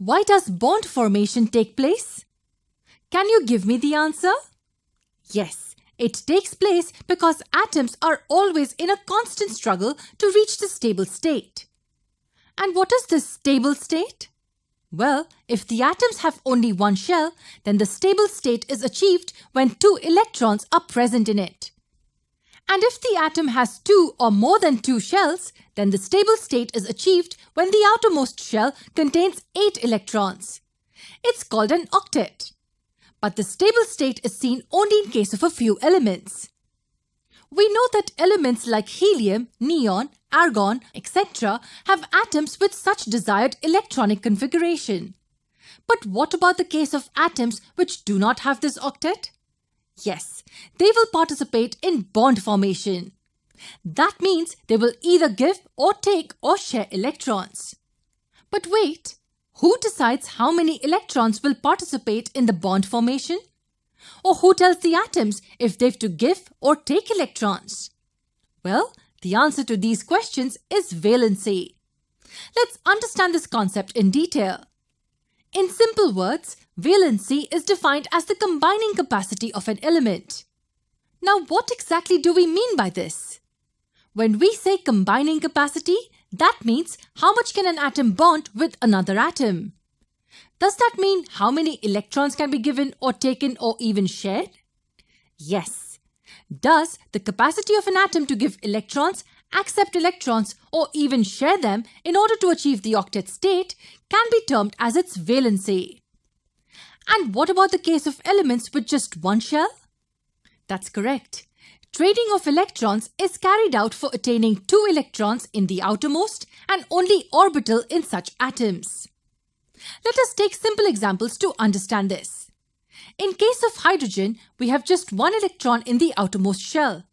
Why does bond formation take place? Can you give me the answer? Yes, it takes place because atoms are always in a constant struggle to reach the stable state. And what is this stable state? Well, if the atoms have only one shell, then the stable state is achieved when two electrons are present in it. And if the atom has two or more than two shells, then the stable state is achieved when the outermost shell contains 8 electrons. It's called an octet. But the stable state is seen only in case of a few elements. We know that elements like helium, neon, argon, etc. have atoms with such desired electronic configuration. But what about the case of atoms which do not have this octet? Yes, they will participate in bond formation. That means they will either give or take or share electrons. But wait, who decides how many electrons will participate in the bond formation? Or who tells the atoms if they've to give or take electrons? Well, the answer to these questions is valency. Let's understand this concept in detail. In simple words, valency is defined as the combining capacity of an element. Now, what exactly do we mean by this? When we say combining capacity, that means how much can an atom bond with another atom. Does that mean how many electrons can be given or taken or even shared? Yes. Does the capacity of an atom to give electrons, accept electrons, or even share them in order to achieve the octet state can be termed as its valency. And what about the case of elements with just one shell? That's correct. Trading of electrons is carried out for attaining 2 electrons in the outermost and only orbital in such atoms. Let us take simple examples to understand this. In case of hydrogen, we have just 1 electron in the outermost shell.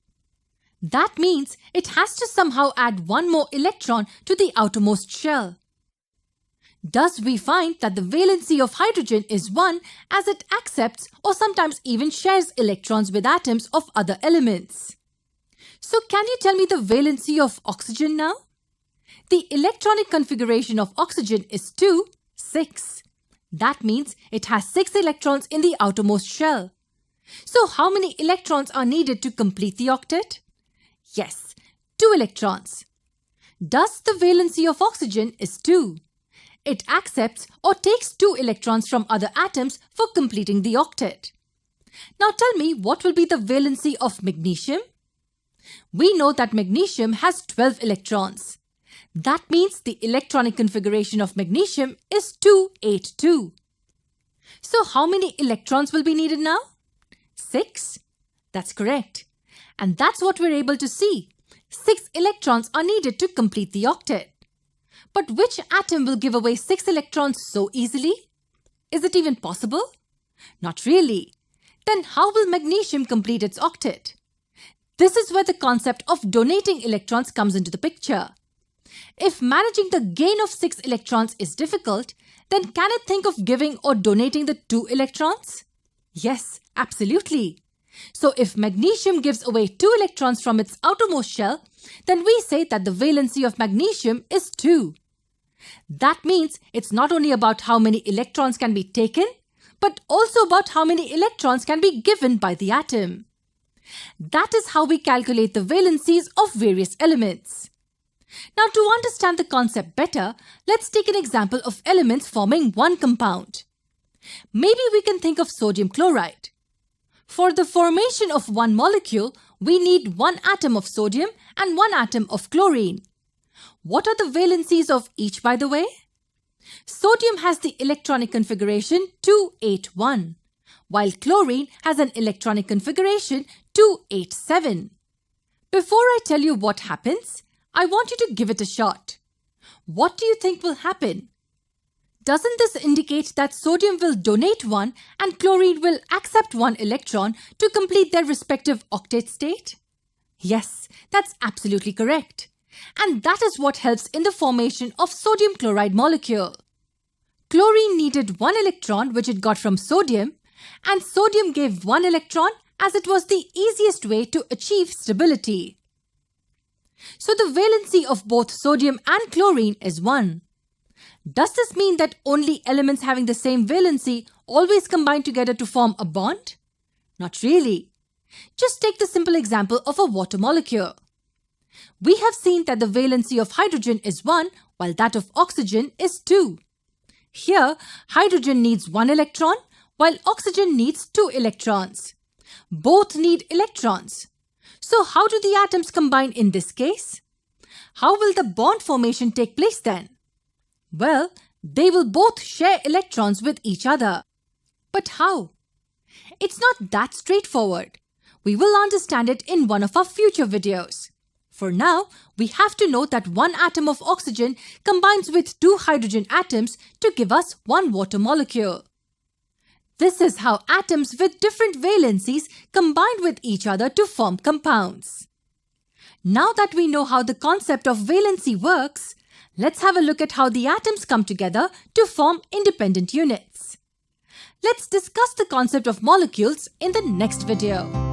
That means it has to somehow add 1 more electron to the outermost shell. Thus, we find that the valency of hydrogen is 1 as it accepts or sometimes even shares electrons with atoms of other elements. So, can you tell me the valency of oxygen now? The electronic configuration of oxygen is 2, 6. That means it has 6 electrons in the outermost shell. So, how many electrons are needed to complete the octet? Yes, 2 electrons. Thus, the valency of oxygen is 2. It accepts or takes 2 electrons from other atoms for completing the octet. Now tell me, what will be the valency of magnesium? We know that magnesium has 12 electrons. That means the electronic configuration of magnesium is 282. So how many electrons will be needed now? 6. That's correct. And that's what we're able to see. 6 electrons are needed to complete the octet. But which atom will give away 6 electrons so easily? Is it even possible? Not really. Then how will magnesium complete its octet? This is where the concept of donating electrons comes into the picture. If managing the gain of 6 electrons is difficult, then can it think of giving or donating the 2 electrons? Yes, absolutely. So if magnesium gives away 2 electrons from its outermost shell, then we say that the valency of magnesium is 2. That means it's not only about how many electrons can be taken, but also about how many electrons can be given by the atom. That is how we calculate the valencies of various elements. Now, to understand the concept better, let's take an example of elements forming one compound. Maybe we can think of sodium chloride. For the formation of one molecule, we need 1 atom of sodium and 1 atom of chlorine. What are the valencies of each, by the way? Sodium has the electronic configuration 281, while chlorine has an electronic configuration 287. Before I tell you what happens, I want you to give it a shot. What do you think will happen? Doesn't this indicate that sodium will donate 1 and chlorine will accept 1 electron to complete their respective octet state? Yes, that's absolutely correct. And that is what helps in the formation of sodium chloride molecule. Chlorine needed 1 electron which it got from sodium, and sodium gave 1 electron as it was the easiest way to achieve stability. So the valency of both sodium and chlorine is 1. Does this mean that only elements having the same valency always combine together to form a bond? Not really. Just take the simple example of a water molecule. We have seen that the valency of hydrogen is 1 while that of oxygen is 2. Here, hydrogen needs 1 electron while oxygen needs 2 electrons. Both need electrons. So how do the atoms combine in this case? How will the bond formation take place then? Well, they will both share electrons with each other. But how? It's not that straightforward. We will understand it in one of our future videos. For now, we have to know that one atom of oxygen combines with 2 hydrogen atoms to give us 1 water molecule. This is how atoms with different valencies combine with each other to form compounds. Now that we know how the concept of valency works, let's have a look at how the atoms come together to form independent units. Let's discuss the concept of molecules in the next video.